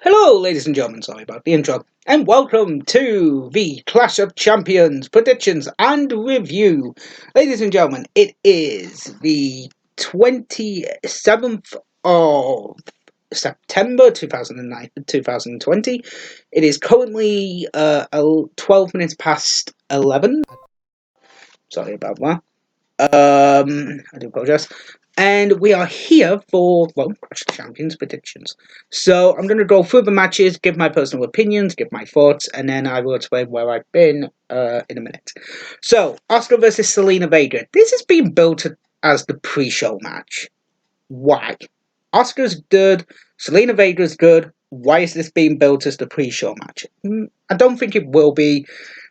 Hello, ladies and gentlemen, sorry about the intro, and welcome to the Clash of Champions predictions and review. Ladies and gentlemen, it is the 27th of September 2020. It is currently 12 minutes past 11. Sorry about that. I do apologize. And we are here for, Clash of Champions predictions. So I'm going to go through the matches, give my personal opinions, give my thoughts, and then I will explain where I've been in a minute. So, Asuka versus Selena Vega. This has been built as the pre-show match. Why? Asuka's good, Selena Vega's good. Why is this being built as the pre-show match? I don't think it will be.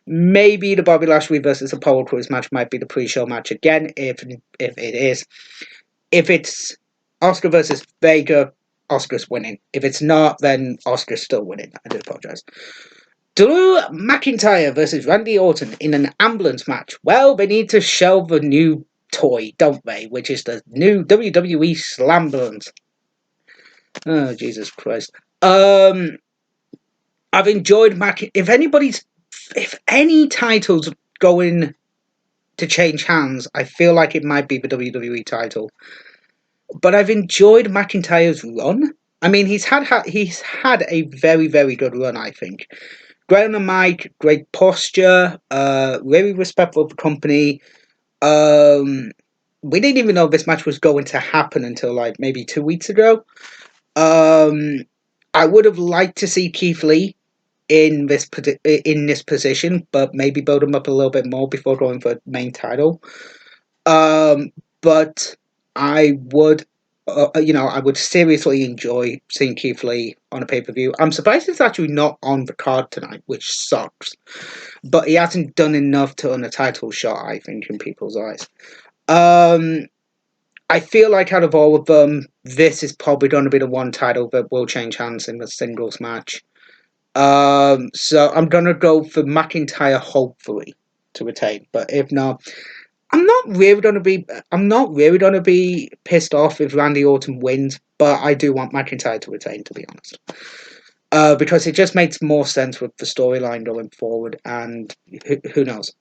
Maybe the Bobby Lashley versus Apollo Crews match might be the pre-show match again, if it is. If it's Oscar versus Vega, Oscar's winning. If it's not, then Oscar's still winning. I do apologize. Drew McIntyre versus Randy Orton in an ambulance match. Well, they need to shelve a new toy, don't they? Which is the new WWE Slambulance. Oh, Jesus Christ. I've enjoyed if any titles going to change hands, I feel like it might be the WWE title. But I've enjoyed McIntyre's run. I mean, he's had a very, very good run, I think. Great on the mic, great posture, really respectful of the company. We didn't even know this match was going to happen until like maybe 2 weeks ago. I would have liked to see Keith Lee in this position, but maybe build him up a little bit more before going for main title. But I would, I would seriously enjoy seeing Keith Lee on a pay-per-view. I'm surprised it's actually not on the card tonight, which sucks. But he hasn't done enough to earn a title shot, I think, in people's eyes. I feel like out of all of them, this is probably going to be the one title that will change hands in the singles match. So I'm going to go for McIntyre, hopefully, to retain. But if not, I'm not really going to be pissed off if Randy Orton wins, but I do want McIntyre to retain, to be honest. Because it just makes more sense with the storyline going forward, and who knows.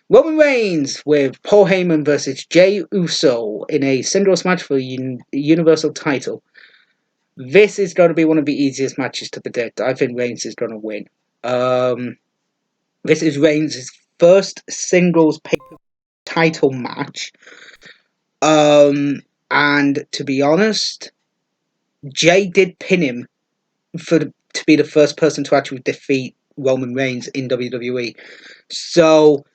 Roman Reigns with Paul Heyman versus Jey Uso in a singles match for the Universal title. This is going to be one of the easiest matches to predict. I think Reigns is going to win. This is Reigns' first singles title match. And to be honest, Jey did pin him to be the first person to actually defeat Roman Reigns in WWE. So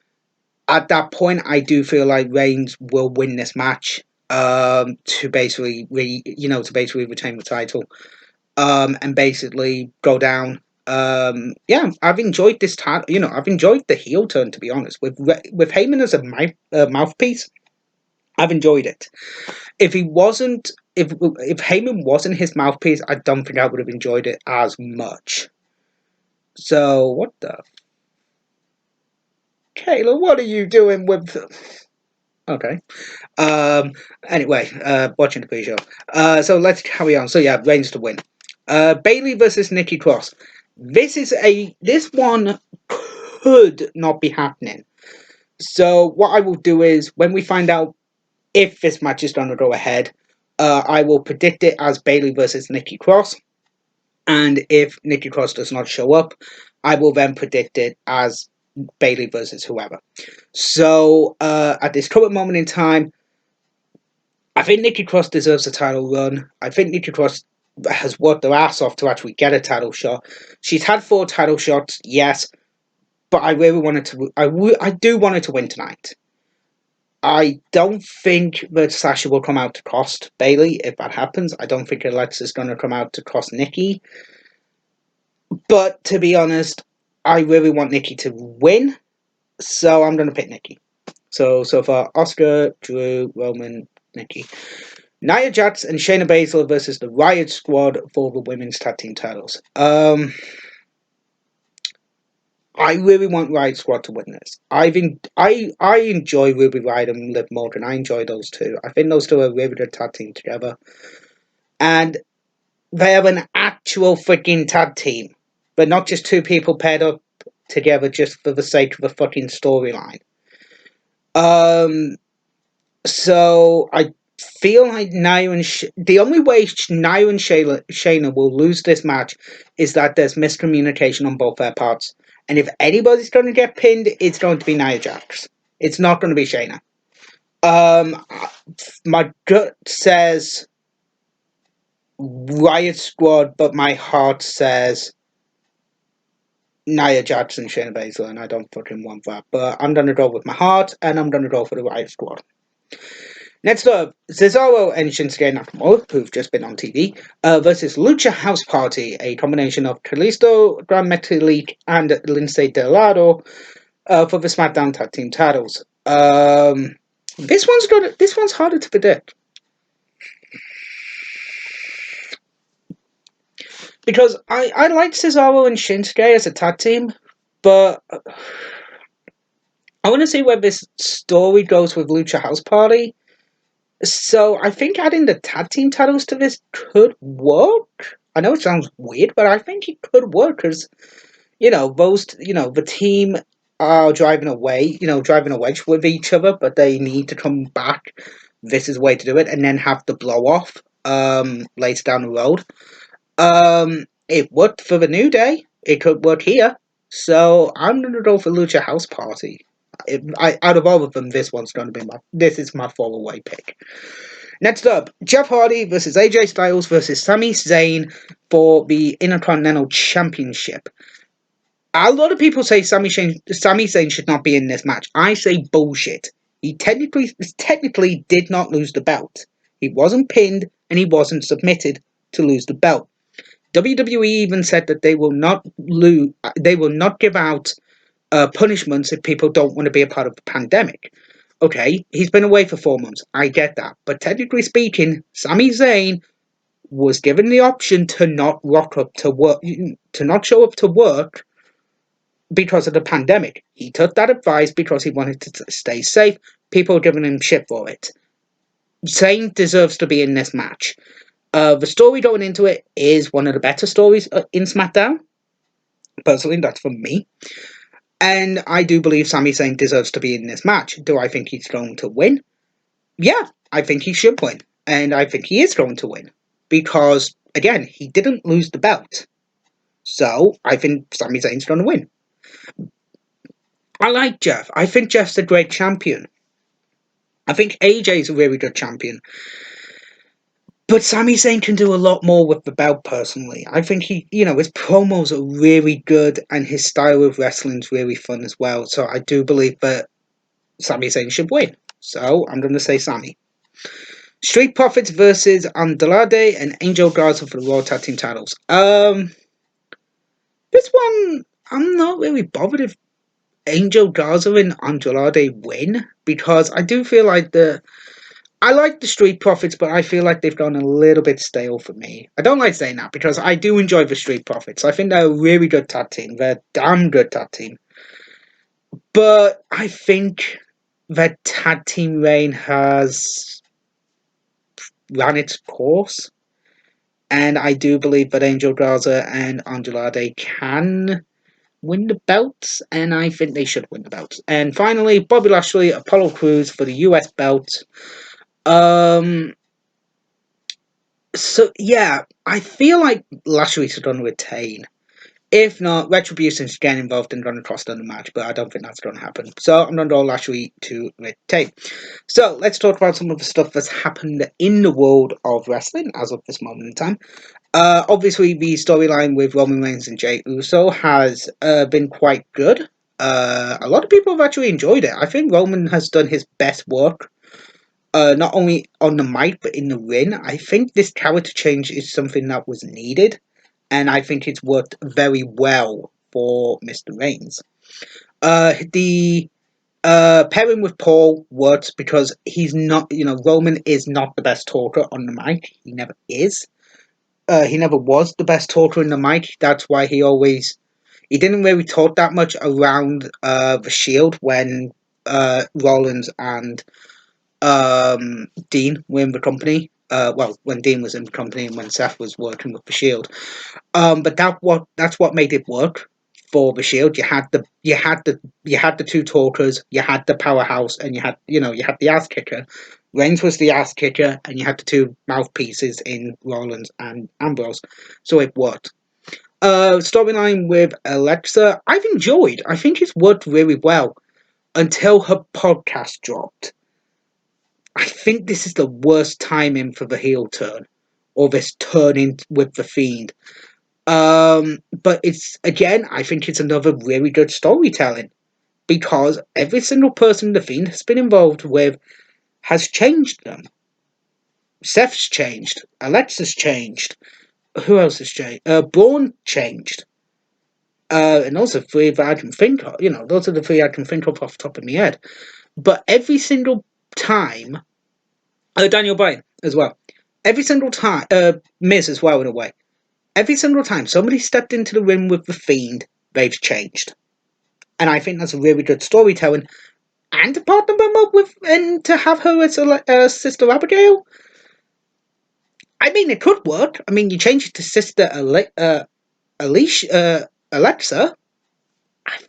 at that point, I do feel like Reigns will win this match to basically retain the title and basically go down. I've enjoyed this time. I've enjoyed the heel turn, to be honest. With Heyman as a mouthpiece, I've enjoyed it. If Heyman wasn't his mouthpiece, I don't think I would have enjoyed it as much. So what the? Kayla, what are you doing with? Okay. Anyway, watching the pre-show. So let's carry on. So yeah, Reigns to win. Bayley versus Nikki Cross. This one could not be happening. So what I will do is when we find out if this match is going to go ahead, I will predict it as Bayley versus Nikki Cross. And if Nikki Cross does not show up, I will then predict it as Bayley versus whoever. So at this current moment in time, I think Nikki Cross deserves a title run. I think Nikki Cross has worked their ass off to actually get a title shot. She's had 4 title shots, yes, but I really wanted to. I do want her to win tonight. I don't think that Sasha will come out to cost Bayley if that happens. I don't think Alexa's going to come out to cost Nikki. But to be honest, I really want Nikki to win, so I'm going to pick Nikki. So far, Oscar, Drew, Roman, Nikki. Nia Jax and Shayna Baszler versus the Riot Squad for the women's tag team titles. I really want Riot Squad to win this. I enjoy Ruby Riott and Liv Morgan. I enjoy those two. I think those two are really good tag team together. And they have an actual freaking tag team, but not just two people paired up together just for the sake of a fucking storyline. So I feel like Nia and the only way Nia and Shayna will lose this match is that there's miscommunication on both their parts. And if anybody's going to get pinned, it's going to be Nia Jax. It's not going to be Shayna. My gut says Riot Squad, but my heart says Nia Jax and Shayna Baszler, and I don't fucking want that. But I'm going to go with my heart, and I'm going to go for the Riot Squad. Next up, Cesaro and Shinsuke Nakamura, who've just been on TV, versus Lucha House Party, a combination of Kalisto, Gran Metalik, and Lince Dorado, for the SmackDown Tag Team titles. This one's harder to predict. Because I like Cesaro and Shinsuke as a tag team, but I want to see where this story goes with Lucha House Party. So I think adding the tag team titles to this could work. I know it sounds weird, but I think it could work because, the team are driving a wedge with each other, but they need to come back. This is the way to do it, and then have the blow off later down the road. It worked for the New Day. It could work here. So I'm gonna go for Lucha House Party. Out of all of them, this is my fall away pick. Next up, Jeff Hardy versus AJ Styles versus Sami Zayn for the Intercontinental Championship. A lot of people say Sami Zayn should not be in this match. I say bullshit. He technically did not lose the belt. He wasn't pinned and he wasn't submitted to lose the belt. WWE even said that they will not give out punishments if people don't want to be a part of the pandemic. Okay, he's been away for 4 months. I get that. But technically speaking, Sami Zayn was given the option to not rock up to work, to not show up to work because of the pandemic. He took that advice because he wanted to stay safe. People are giving him shit for it. Zayn deserves to be in this match. The story going into it is one of the better stories in SmackDown. Personally, that's for me. And I do believe Sami Zayn deserves to be in this match. Do I think he's going to win? Yeah, I think he should win. And I think he is going to win. Because, again, he didn't lose the belt. So, I think Sami Zayn's going to win. I like Jeff. I think Jeff's a great champion. I think AJ's a really good champion. But Sami Zayn can do a lot more with the belt, personally. I think his promos are really good, and his style of wrestling's really fun as well. So I do believe that Sami Zayn should win. So I'm going to say Sami. Street Profits versus Andrade and Angel Garza for the Raw Tag Team titles. This one, I'm not really bothered if Angel Garza and Andrade win, because I do feel like I like the Street Profits, but I feel like they've gone a little bit stale for me. I don't like saying that, because I do enjoy the Street Profits. I think they're a really good tag team. They're a damn good tag team. But I think that tag team reign has ran its course. And I do believe that Angel Garza and Andrade can win the belts, and I think they should win the belts. And finally, Bobby Lashley, Apollo Crews for the US belt. So yeah, I feel like Lashley's going to retain. If not, Retribution's getting involved and going to cost them the match, but I don't think that's going to happen. So I'm going to go Lashley to retain. So let's talk about some of the stuff that's happened in the world of wrestling as of this moment in time. Obviously, the storyline with Roman Reigns and Jey Uso has been quite good. A lot of people have actually enjoyed it. I think Roman has done his best work, not only on the mic but in the ring. I think this character change is something that was needed, and I think it's worked very well for Mr. Reigns. The pairing with Paul works because he's not, Roman is not the best talker on the mic. He never is. He never was the best talker in the mic. That's why he didn't really talk that much around the Shield when Rollins and Dean were in the company. Well, when Dean was in the company and when Seth was working with the Shield. But that's what made it work for the Shield. You had the two talkers, you had the powerhouse, and you had the ass kicker. Reigns was the ass kicker, and you had the two mouthpieces in Rollins and Ambrose, so it worked. Storyline with Alexa, I've enjoyed. I think it's worked really well until her podcast dropped. I think this is the worst timing for the heel turn, or this turning with the Fiend. But it's again, I think it's another really good storytelling because every single person the Fiend has been involved with has changed them. Seth's changed, Alexa's changed. Who else has changed? Braun changed. And those are three that I can think of. Those are the three I can think of off the top of my head. But every single time, Daniel Bryan as well. Every single time, Miz as well in a way. Every single time somebody stepped into the ring with the Fiend, they've changed. And I think that's a really good storytelling. And to partner them up with, and to have her as a Sister Abigail, I mean, it could work. I mean, you change it to Sister Alexa. I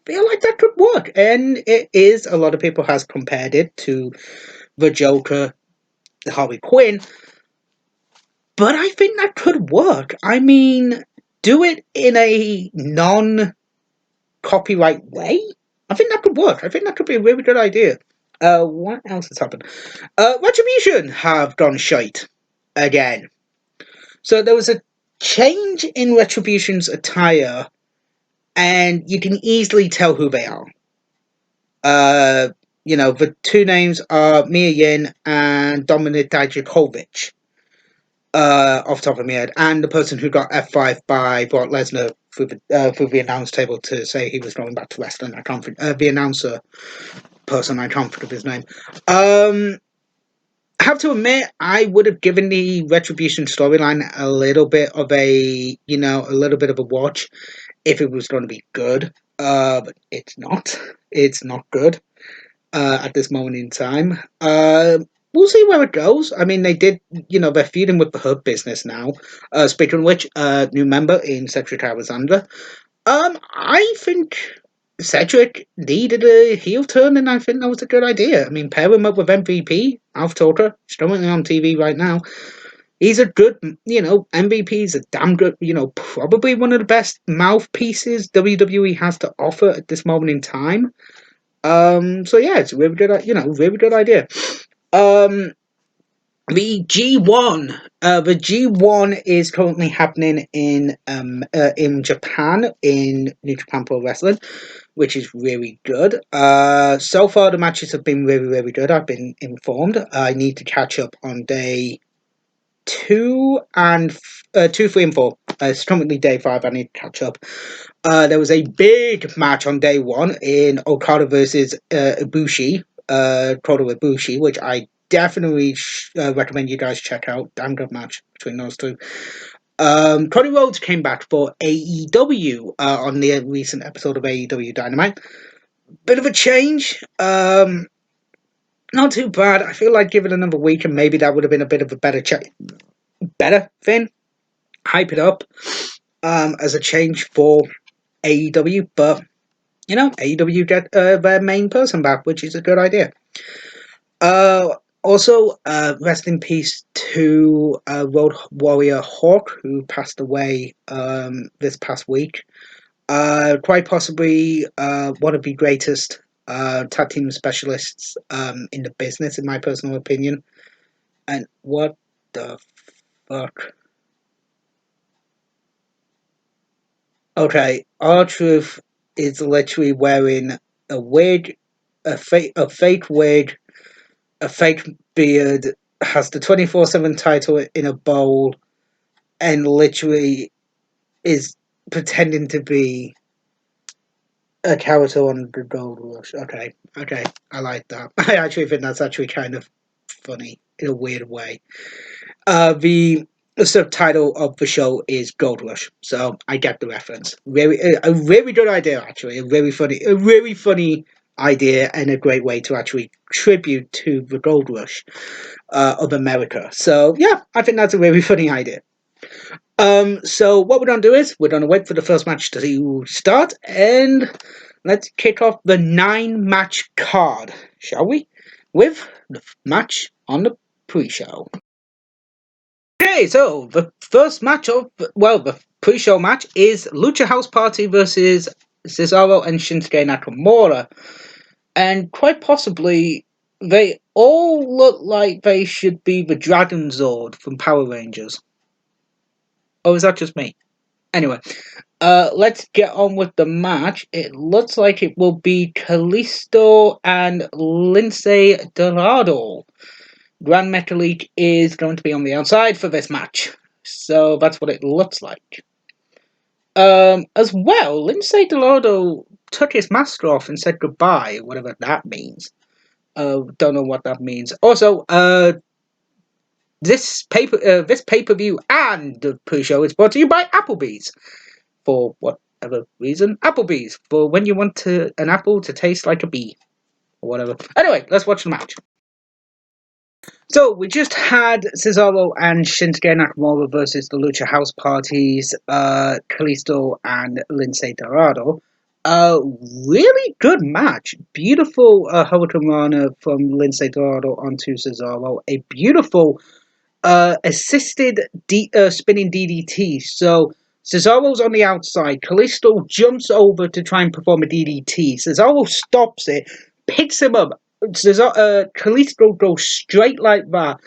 feel like that could work. And it is, a lot of people has compared it to the Joker, Harley Quinn. But I think that could work. I mean, do it in a non-copyright way. I think that could work. I think that could be a really good idea. What else has happened? Retribution have gone shite again. So there was a change in Retribution's attire, and you can easily tell who they are. The two names are Mia Yin and Dominik Dijakovic. Off the top of my head, and the person who got F5 by Brock Lesnar through the announce table to say he was going back to wrestling. I can't think the announcer person. I can't think of his name. I have to admit, I would have given the Retribution storyline a little bit of a watch if it was going to be good. But it's not. It's not good at this moment in time. We'll see where it goes. I mean, they're feuding with the Hurt Business now. Speaking of which, new member in Cedric Alexander. I think Cedric needed a heel turn, and I think that was a good idea. I mean, pair him up with MVP, Alf Talker, he's currently on TV right now. He's a good, MVP's a damn good, probably one of the best mouthpieces WWE has to offer at this moment in time. So yeah, it's a really good, really good idea. The G1 is currently happening in Japan in New Japan Pro Wrestling, which is really good. So far the matches have been really, really good. I've been informed. I need to catch up on day 2, 3, and 4. It's currently day 5. I need to catch up. There was a big match on day 1 in Okada versus Ibushi, Kota Ibushi, which I definitely recommend you guys check out. Damn good match between those two. Cody Rhodes came back for AEW on the recent episode of AEW Dynamite. Bit of a change. Not too bad. I feel like give it another week and maybe that would have been a bit of a better thing. Hype it up as a change for AEW, but AEW get their main person back, which is a good idea. Also, rest in peace to Road Warrior Hawk, who passed away this past week. Quite possibly one of the greatest tag team specialists in the business, in my personal opinion. And what the fuck? Okay, R-Truth is literally wearing a wig, a fake wig, a fake beard, has the 24/7 title in a bowl, and literally is pretending to be a character on the Gold Rush. Okay, I like that. I actually think that's actually kind of funny in a weird way. The subtitle of the show is Gold Rush, so I get the reference. A really good idea, actually. A really funny idea and a great way to actually tribute to the gold rush of America. So yeah, I think that's a really funny idea. So what we're gonna do is we're gonna wait for the first match to start, and let's kick off the 9-match card, shall we? With the match on the pre-show. Okay, so the first match of the pre-show match is Lucha House Party versus Cesaro and Shinsuke Nakamura, and quite possibly they all look like they should be the Dragon Zord from Power Rangers. Or is that just me? Anyway, let's get on with the match. It looks like it will be Kalisto and Lindsay Dorado. Grand Metalik is going to be on the outside for this match. So that's what it looks like. As well, Lindsay Dorado took his mask off and said goodbye, whatever that means. Don't know what that means. Also, this pay-per-view and the pre-show is brought to you by Applebee's. For whatever reason, Applebee's, for when you want an apple to taste like a bee, or whatever. Anyway, let's watch the match. So, we just had Cesaro and Shinsuke Nakamura versus the Lucha House Parties, Kalisto and Lindsay Dorado. Really good match. Beautiful Hurricane Rana from Lindsay Dorado onto Cesaro. A beautiful assisted spinning DDT. So, Cesaro's on the outside. Kalisto jumps over to try and perform a DDT. Cesaro stops it, picks him up. Kalisto goes straight like that.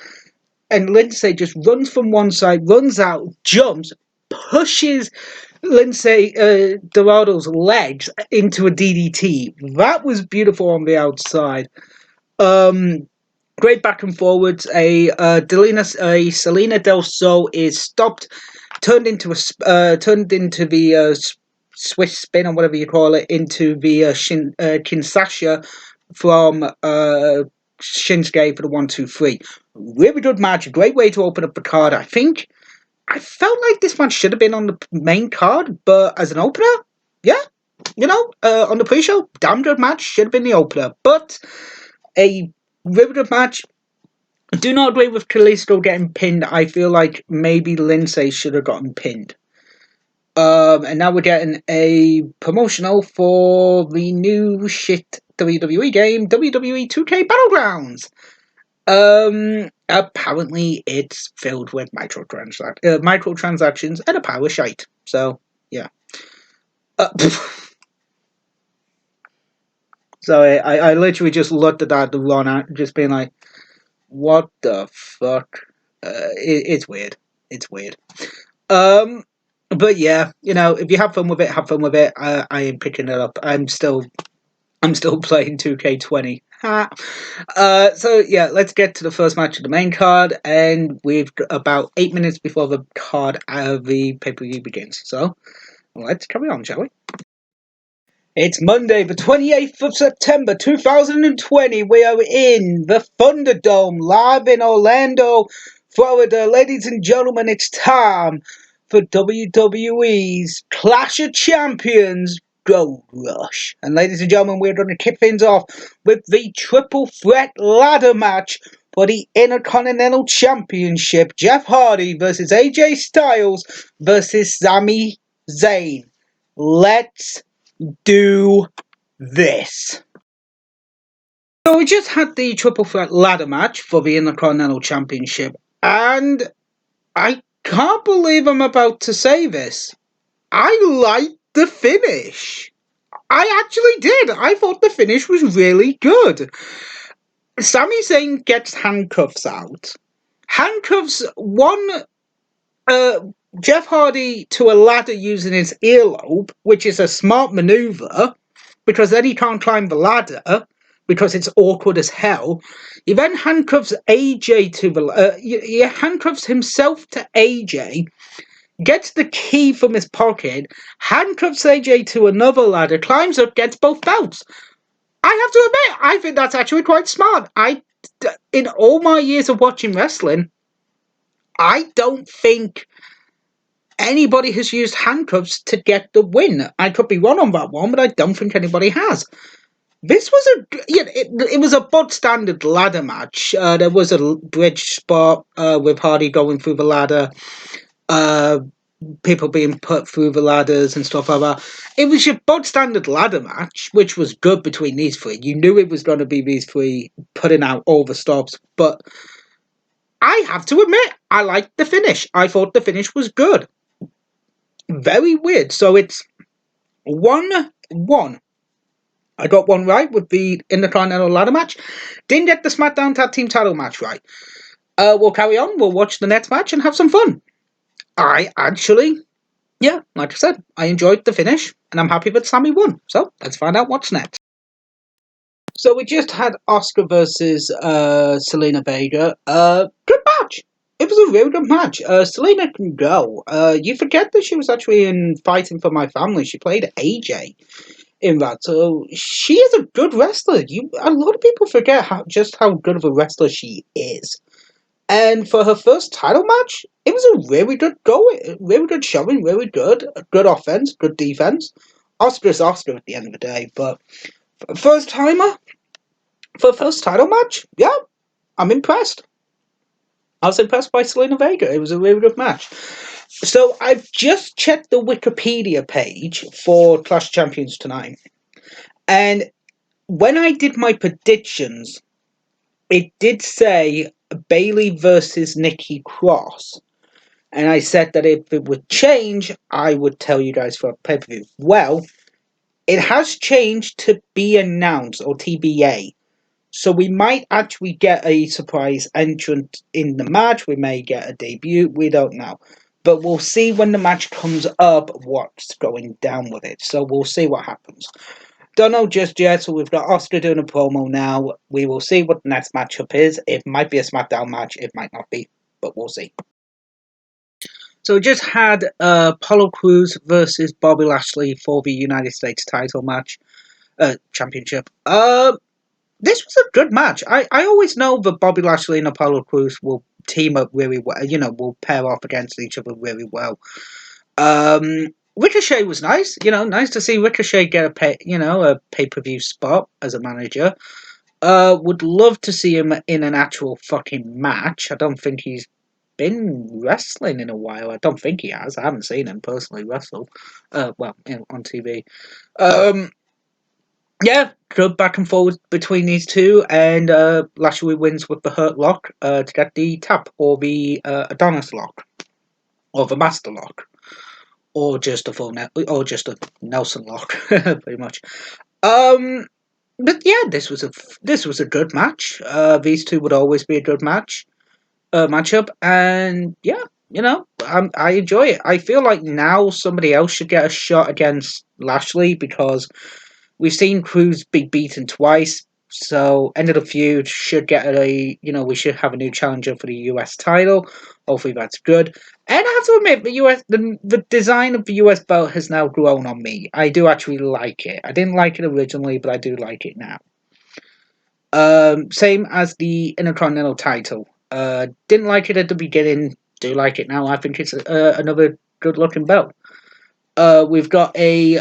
And Lindsay just runs from one side, runs out, jumps, pushes Lindsay Dorado's legs into a DDT. That was beautiful on the outside. Great back and forwards. A Selena Del Sol is stopped, turned into the Swiss spin or whatever you call it, into the Kinshasa from Shinsuke for the 1-2-3. Really good match. Great way to open up the card. I felt like this match should have been on the main card, but as an opener, yeah, on the pre-show, damn good match. Should have been the opener, but a really good match. I do not agree with Kalisto getting pinned. I feel like maybe Lindsay should have gotten pinned. And now we're getting a promotional for the new shit WWE game, WWE 2K Battlegrounds. Apparently it's filled with microtransactions and a pile of shite. So, yeah. Sorry, I literally just looked at that, the run out, just being like, what the fuck? It's weird. It's weird. But yeah, if you have fun with it, have fun with it. I am picking it up. I'm still playing 2K20. So yeah, let's get to the first match of the main card, and we've got about 8 minutes before the pay-per-view begins. So let's carry on, shall we? It's Monday, the 28th of September, 2020. We are in the Thunderdome, live in Orlando, Florida. Ladies and gentlemen, it's time for WWE's Clash of Champions Gold Rush. And ladies and gentlemen, we're going to kick things off with the triple threat ladder match for the Intercontinental Championship. Jeff Hardy versus AJ Styles versus Sami Zayn. Let's do this. So we just had the triple threat ladder match for the Intercontinental Championship, and I can't believe I'm about to say this. I liked the finish. I actually did. I thought the finish was really good. Sami Zayn gets handcuffs out. Handcuffs Jeff Hardy to a ladder using his earlobe, which is a smart maneuver, because then he can't climb the ladder, because it's awkward as hell. He then handcuffs AJ to the... he handcuffs himself to AJ, gets the key from his pocket, handcuffs AJ to another ladder, climbs up, gets both belts. I have to admit, I think that's actually quite smart. In all my years of watching wrestling, I don't think anybody has used handcuffs to get the win. I could be wrong on that one, but I don't think anybody has. This was it was a bod standard ladder match. There was a bridge spot with Hardy going through the ladder, uh, people being put through the ladders and stuff like that. It was your bod standard ladder match, which was good between these three. You knew it was going to be these three putting out all the stops, but I have to admit, I liked the finish. I thought the finish was good. Very weird. So it's 1-1. I got one right with the Intercontinental ladder match. Didn't get the SmackDown Tag Team title match right. We'll carry on. We'll watch the next match and have some fun. I actually, yeah, like I said, I enjoyed the finish and I'm happy that Sammy won. So let's find out what's next. So we just had Oscar versus Selena Vega. Good match. It was a really good match. Selena can go. You forget that she was actually in Fighting for My Family. She played AJ in that. So she is a good wrestler. A lot of people forget just how good of a wrestler she is. And for her first title match, it was a really good go, really good showing, really good offense, good defense. Oscar's Oscar at the end of the day, but first timer for first title match, yeah, I'm impressed. I was impressed by Selena Vega. It was a really good match. So I've just checked the Wikipedia page for Clash of Champions tonight, and when I did my predictions, it did say Bayley versus Nikki Cross. And I said that if it would change, I would tell you guys for a pay-per-view. Well, it has changed to be announced, or TBA. So we might actually get a surprise entrant in the match. We may get a debut. We don't know. But we'll see when the match comes up what's going down with it. So we'll see what happens. Don't know just yet, so we've got Oscar doing a promo now. We will see what the next matchup is. It might be a SmackDown match, it might not be, but we'll see. So we just had Apollo Crews versus Bobby Lashley for the United States title match, championship. This was a good match. I always know that Bobby Lashley and Apollo Crews will team up really well. Will pair off against each other really well. Ricochet was nice. Nice to see Ricochet get a pay-per-view spot as a manager. Would love to see him in an actual fucking match. I don't think he's been wrestling in a while. I don't think he has. I haven't seen him personally wrestle. On TV. Yeah, good back and forward between these two, and Lashley wins with the Hurt Lock to get the tap, or the Adonis Lock, or the Master Lock, or just a Nelson Lock, pretty much. But yeah, this was a good match. These two would always be a good matchup, and yeah, I enjoy it. I feel like now somebody else should get a shot against Lashley because we've seen Crews be beaten twice, so end of the feud should get we should have a new challenger for the US title. Hopefully that's good. And I have to admit, the design of the US belt has now grown on me. I do actually like it. I didn't like it originally, but I do like it now. Same as the Intercontinental title. Didn't like it at the beginning. Do like it now. I think it's another good looking belt. We've got a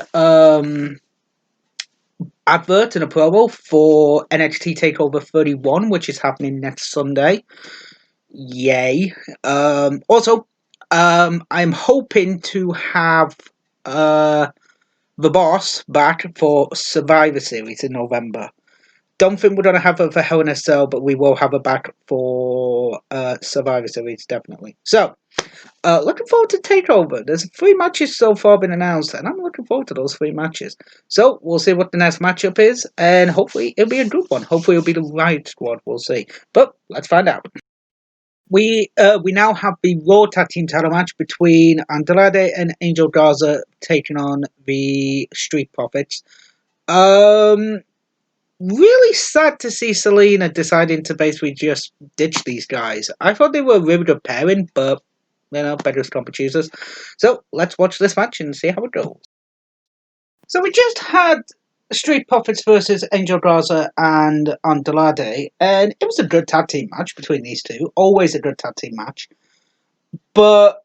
advert and a promo for NXT TakeOver 31, which is happening next Sunday. Yay. Also, I'm hoping to have the boss back for Survivor Series in November. Don't think we're going to have her for Hell in a Cell, but we will have her back for Survivor Series, definitely. So, looking forward to TakeOver. There's 3 matches so far been announced, and I'm looking forward to those 3 matches. So, we'll see what the next matchup is, and hopefully it'll be a good one. Hopefully it'll be the right squad, we'll see. But, let's find out. We now have the Raw Tag Team title match between Andrade and Angel Garza taking on the Street Profits. Really sad to see Selena deciding to basically just ditch these guys. I thought they were a really good pairing, but beggars can't be choosers. So let's watch this match and see how it goes. So we just had Street Profits versus Angel Garza and Andrade, and it was a good tag team match between these two. Always a good tag team match. But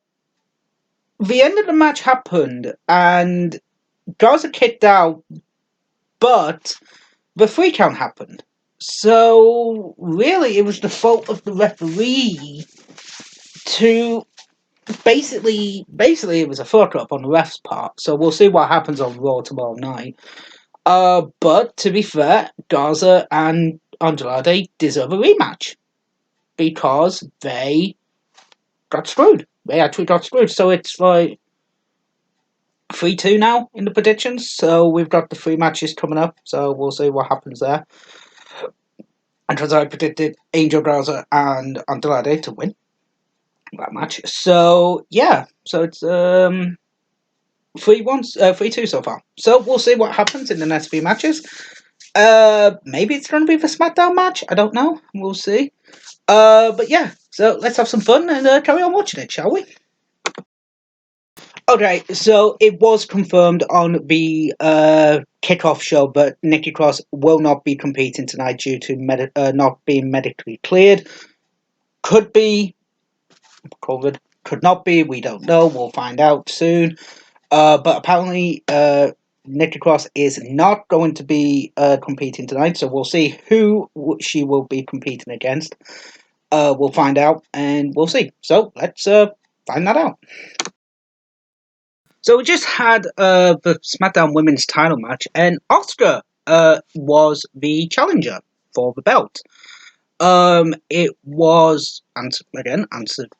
the end of the match happened, and Garza kicked out, but the 3 count happened. So really, it was the fault of the referee to basically it was a fuck up on the ref's part. So we'll see what happens on Raw tomorrow night. But to be fair, Garza and Andrade deserve a rematch because they got screwed. They actually got screwed. So it's like 3-2 now in the predictions. So we've got the 3 matches coming up. So we'll see what happens there. And as I predicted, Angel Garza and Andrade to win that match. So yeah, so it's 3-2 so far. So we'll see what happens in the next few matches. Maybe it's going to be the SmackDown match. I don't know. We'll see. But yeah, so let's have some fun and carry on watching it, shall we? Okay, so it was confirmed on the kickoff show, but Nikki Cross will not be competing tonight due to not being medically cleared. Could be COVID, could not be. We don't know. We'll find out soon. But apparently, Nikki Cross is not going to be competing tonight, so we'll see who she will be competing against. We'll find out, and we'll see. So let's find that out. So we just had the SmackDown Women's title match, and Asuka was the challenger for the belt. It was answered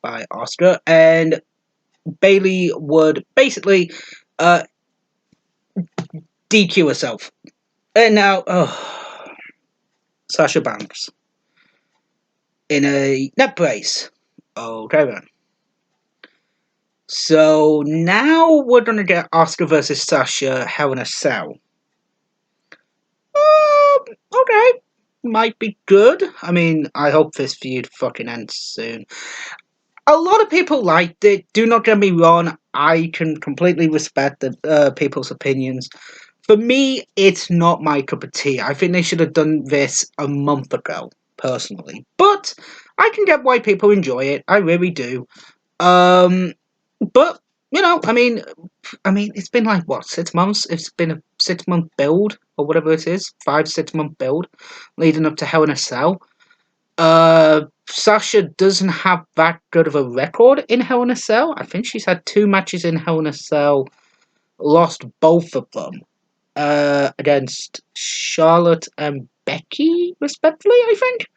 by Asuka, and Bayley would basically DQ herself. And now, Sasha Banks in a neck brace. Okay then. So now we're gonna get Asuka versus Sasha Hell in a Cell. Okay, might be good. I mean, I hope this feud fucking ends soon. A lot of people liked it. Do not get me wrong. I can completely respect the people's opinions. For me, it's not my cup of tea. I think they should have done this a month ago, personally. But I can get why people enjoy it. I really do. But I mean, it's been like what 6 months? It's been a 6-month build or whatever it is, 5-6 month build, leading up to Hell in a Cell. Sasha doesn't have that good of a record in Hell in a Cell. I think she's had 2 matches in Hell in a Cell, lost both of them against Charlotte and Becky, respectively, I think.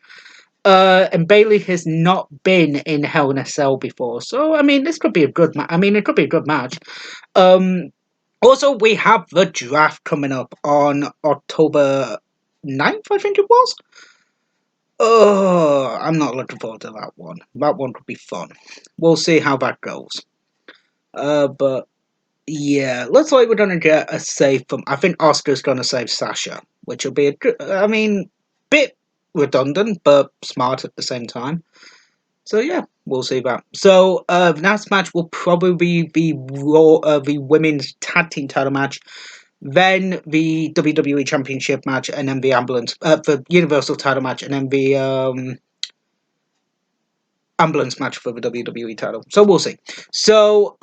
And Bayley has not been in Hell in a Cell before, so I mean, this could be a good match. I mean, it could be a good match. Also, we have the draft coming up on October 9th, I think it was. Oh, I'm not looking forward to that one. That one could be fun. We'll see how that goes. But yeah, looks like we're gonna get a save from. I think Oscar's gonna save Sasha, which will be a good. I mean, bit redundant, but smart at the same time. So yeah, we'll see that. So the next match will probably be the women's tag team title match, then the WWE Championship match, and then the the Universal title match, and then the ambulance match for the WWE title. So we'll see. So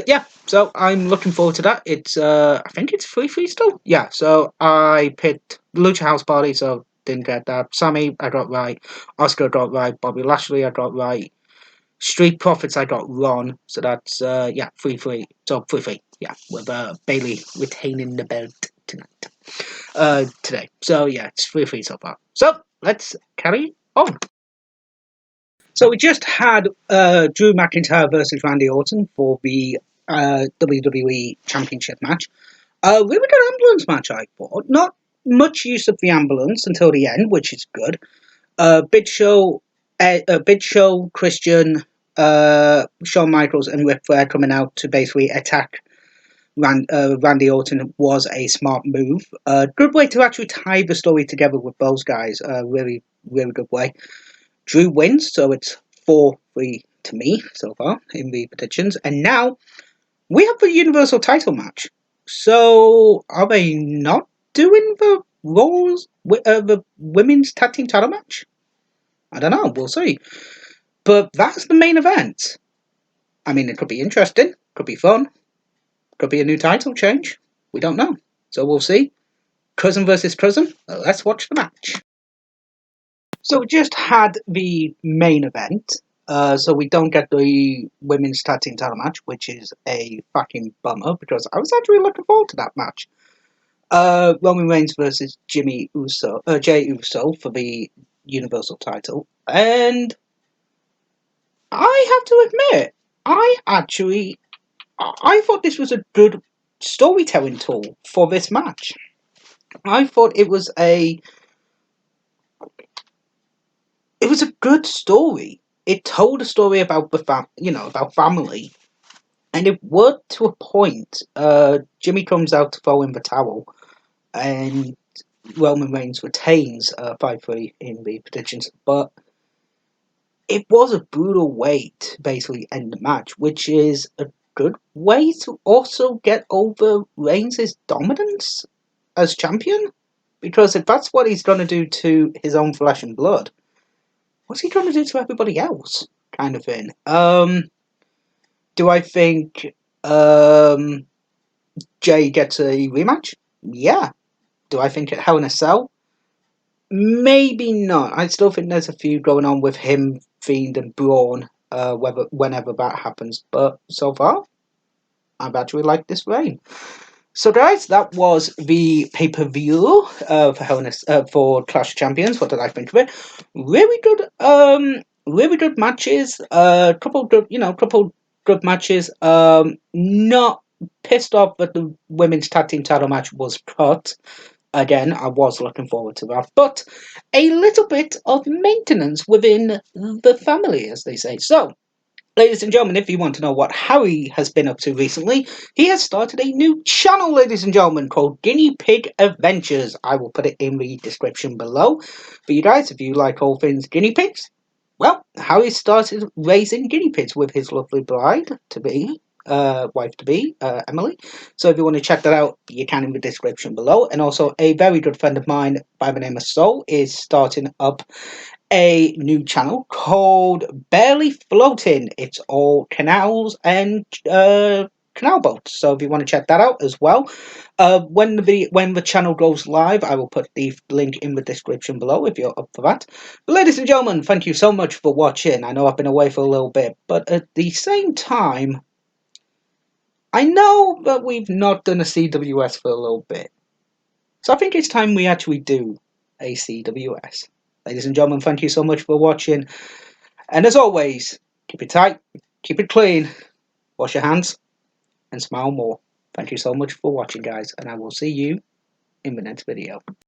yeah, so I'm looking forward to that. It's I think it's 3-3 still. Yeah, so I picked Lucha House Party, so didn't get that. Sammy I got right, Oscar got right, Bobby Lashley I got right, Street Profits I got wrong. So that's 3-3. So 3-3. Yeah, with Bayley retaining the belt today. So yeah, it's 3-3 so far. So let's carry on. So we just had Drew McIntyre versus Randy Orton for the WWE Championship match. Really good ambulance match, I thought. Not much use of the ambulance until the end, which is good. Big Show, Christian, Shawn Michaels, and Ric Flair coming out to basically attack Randy Orton was a smart move. Good way to actually tie the story together with those guys. Really, really good way. Drew wins, so it's 4-3 to me so far in the predictions. And now we have the Universal title match. So are they not doing the the women's tag team title match? I don't know. We'll see. But that's the main event. I mean, it could be interesting. Could be fun. Could be a new title change. We don't know. So we'll see. cousin versus cousin. Let's watch the match. So we just had the main event. So we don't get the women's tag team title match, which is a fucking bummer because I was actually looking forward to that match. Roman Reigns versus Jey Uso for the Universal title, and I have to admit, I thought this was a good storytelling tool for this match. I thought it was a good story. It told a story about about family, and it worked to a point. Jimmy comes out to throw in the towel, and Roman Reigns retains 5-3 in the predictions, but it was a brutal way to basically end the match, which is a good way to also get over Reigns' dominance as champion. Because if that's what he's going to do to his own flesh and blood, what's he going to do to everybody else? Kind of thing. Do I think Jay gets a rematch? Yeah. Do I think at Hell in a Cell? Maybe not. I still think there's a feud going on with him, Fiend, and Braun. Whenever that happens, but so far, I've actually liked this reign. So, guys, that was the pay-per-view for Clash of Champions. What did I think of it? Really good matches. Couple good matches. Not pissed off that the women's tag team title match was cut. Again, I was looking forward to that, but a little bit of maintenance within the family, as they say. So, ladies and gentlemen, if you want to know what Harry has been up to recently, he has started a new channel, ladies and gentlemen, called Guinea Pig Adventures. I will put it in the description below. For you guys, if you like all things guinea pigs, well, Harry started raising guinea pigs with his lovely wife to be, Emily. So if you want to check that out, you can in the description below. And also, a very good friend of mine by the name of Sol is starting up a new channel called Barley Floating. It's all canals and canal boats. So if you want to check that out as well, when the channel goes live, I will put the link in the description below if you're up for that. But ladies and gentlemen, thank you so much for watching. I know I've been away for a little bit, but at the same time, I know that we've not done a CWS for a little bit. So I think it's time we actually do a CWS. Ladies and gentlemen, thank you so much for watching. And as always, keep it tight, keep it clean, wash your hands, and smile more. Thank you so much for watching, guys, and I will see you in the next video.